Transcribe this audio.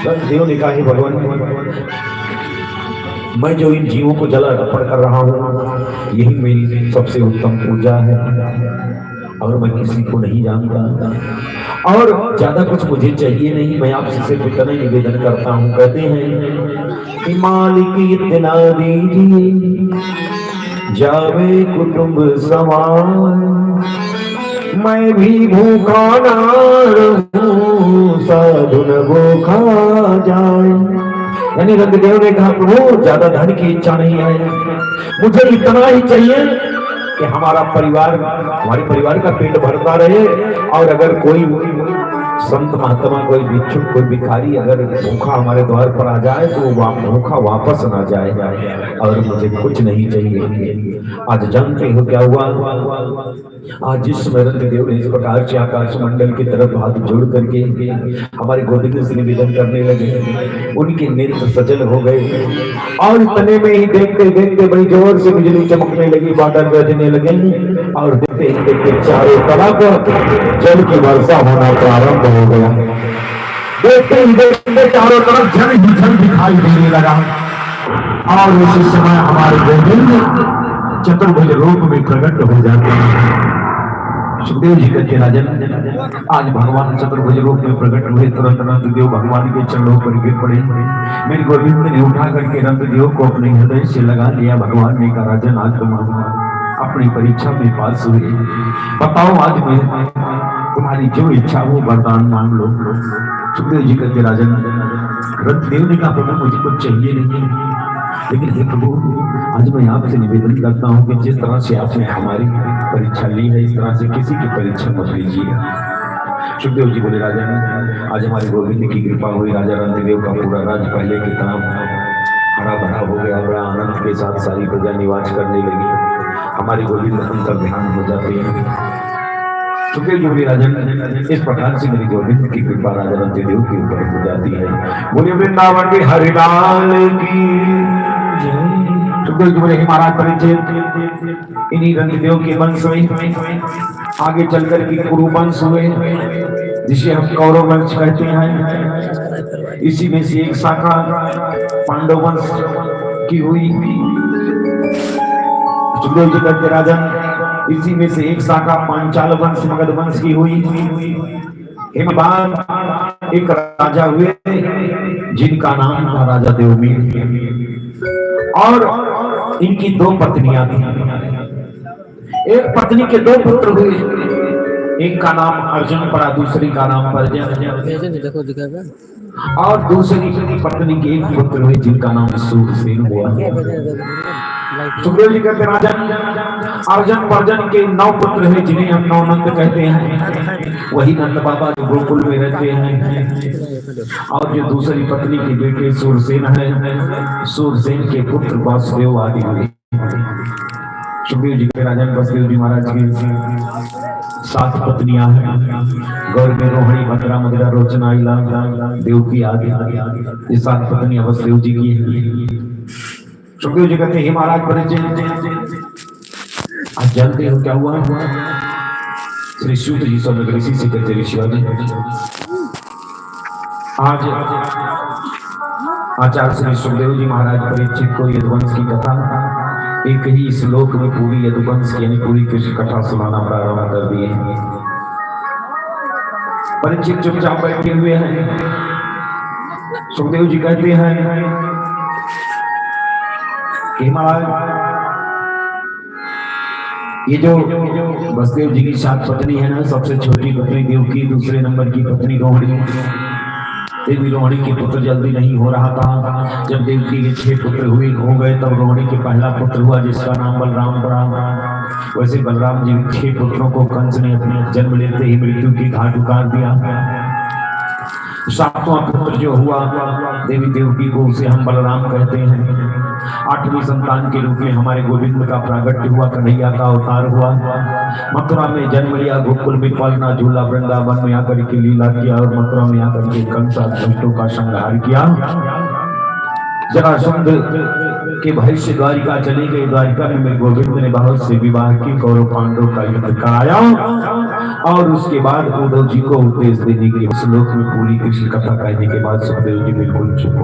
देव ने कहा, हे भगवान, मैं जो इन जीवों को जल अर्पण कर रहा हूँ यही मेरी सबसे उत्तम पूजा है, और मैं किसी को नहीं जानता और ज्यादा कुछ मुझे चाहिए नहीं। मैं आपसे सिर्फ इतना ही निवेदन करता हूँ। कहते हैं कि मालिक इतना दीजिए जावे कुटुंब सवार, मैं भी भूखा ना रहूं साधु न भूखा जाए। यानी रंगदेव ने कहा, प्रभु ज्यादा धन की इच्छा नहीं है, मुझे इतना ही चाहिए कि हमारा परिवार, हमारे परिवार का पेट भरता रहे, और अगर कोई संत महात्मा, कोई भिक्षुक, कोई भिखारी अगर भूखा हमारे द्वार पर आ जाए तो वो भूखा वापस ना जाए, और मुझे कुछ नहीं चाहिए। आज जानते हो क्या हुआ? आज जिस रंगदेव ने इस प्रकार से आकाश मंडल की तरफ हाथ जोड़ करके हमारे गोविंद से निवेदन करने लगे, उनके नेत्र सजल हो गए, और इतने में ही देखते देखते बड़ी जोर से बिजली चमकने लगी, बादल गरजने लगे, और देखते ही देखते चारों तरफ जल की वर्षा होना प्रारंभ हो गया। देखते ही देखते चारों तरफ जल ही जल दिखाई देने लगा, और उसी समय हमारे गोविंद चतुर्भुज रूप में प्रकट हो जाते हैं। सुखदेव जी कहते, राजन, आज भगवान चतुर्भुज रूप में प्रकट हुए, तुरंत रंगदेव भगवान के चरणों पर गिर पड़े। मेरे गोविंद ने उठा करके रंगदेव को अपने हृदय से लगा लिया। भगवान ने कहा, राजन, आज तुम अपनी परीक्षा में पास हुए, बताओ आज मैं तुम्हारी जो इच्छा वो वरदान मांग लो। सुखदेव जी कहते, राजन, रंगदेव ने कहा, प्रभु मुझे कुछ चाहिए नहीं, लेकिन हे प्रभु, आज मैं आपसे निवेदन करता हूँ कि जिस तरह से आपने हमारी परीक्षा ली है, इस तरह से किसी की परीक्षा मत लीजिए। सुखदेव जी बोले, राजन, आज हमारे गोविंद की कृपा हुई, राजा रंगदेव का पूरा राज्य पहले की तरह हरा भरा हो गया, बड़ा आनंद के साथ सारी प्रजा निवास करने लगी, हमारे गोविंद अंतर ध्यान हो जाते हैं। सुखदेव जी बोले, राजन, इस प्रकार से मेरी गोविंद की कृपा राजा रंगदेव के ऊपर हो जाती है। बोले, वृंदावन के हरिलाल की सुखदेव जी बोले, महाराज, परिचय इन्हीं रंगदेव के वंश में आगे चलकर के कुरु वंश हुए, जिसे हम कौरव वंश कहते हैं। इसी में से एक शाखा पांडव वंश की हुई। सुखदेव जी कहते, राजन, इसी में से एक शाखा पांचाल वंश, मगध वंश की हुई। हिमवान एक राजा हुए जिनका नाम था राजा देवमीर, और इनकी दो पत्नियां थी। एक पत्नी के दो पुत्र हुए, एक का नाम अर्जुन पड़ा, दूसरी का नाम परजन, और दूसरी पत्नी के एक पुत्र हुए जिनका नाम सूरसेन हुआ। सुखदेव जी कहते, राजन, अर्जुन परजन के 9 पुत्र हुए जिन्हें हम नौनंद कहते हैं, वही नंद बाबा जो गोकुल में रहते हैं। और जो दूसरी पत्नी के बेटे सूरसेन है, सूरसेन के पुत्र वासुदेव आदि हुए। सुखदेव जी के राजन, वासुदेव जी महाराज की 7 पत्नियां हैं, गौर में रोहिणी, भद्रा, मदिरा, रोचना, इला, देवकी आदि। ये 7 पत्नियां वासुदेव जी की हैं। सुखदेव जी कहते हैं, महाराज, परिचय आज जानते हो क्या हुआ? श्री सूत जी सब ऋषि से कहते, ऋषिवादी, आज आचार्य श्री सुखदेव जी महाराज परीक्षित को यदुवंश की कथा एक ही श्लोक में पूरी यदुवंश की यानी पूरी कृष्ण कथा सुनाना प्रारंभ कर दिए हैं। परीक्षित चुपचाप बैठे हुए हैं। सुखदेव जी कहते हैं कि महाराज, ये जो वसुदेव जी की 7 पत्नी है ना, सबसे छोटी पत्नी देवकी, दूसरे नंबर की पत्नी रोहिणी। देवी रोहिणी के पुत्र जल्दी नहीं हो रहा था। जब देवकी के 6 पुत्र हुए हो गए, तब रोहिणी के पहला पुत्र हुआ जिसका नाम बलराम पड़ा। वैसे बलराम जी के 6 पुत्रों को कंस ने अपने जन्म लेते ही मृत्यु की घाट उतार दिया। 7वां पुत्र जो हुआ देवी देवकी को, उसे हम बलराम कहते हैं। 8वीं संतान के रूप में हमारे गोविंद का प्रागट्य हुआ, कन्हैया का अवतार हुआ। मथुरा में जन्म लिया, गोकुल में पालना झूला, वृंदावन में आकर के लीला किया, और मथुरा में आकर के कंस दुष्टों का संहार किया। जरासंध के भय से द्वारिका चले गए। द्वारिका में मेरे गोविंद ने बहुत से विवाह की, कौरव पांडव का युद्ध कराया और उसके बाद उद्धव जी को उपदेश देने के श्लोक में पूरी कृष्ण कथा कहने के बाद सुखदेव जी बिल्कुल चुप।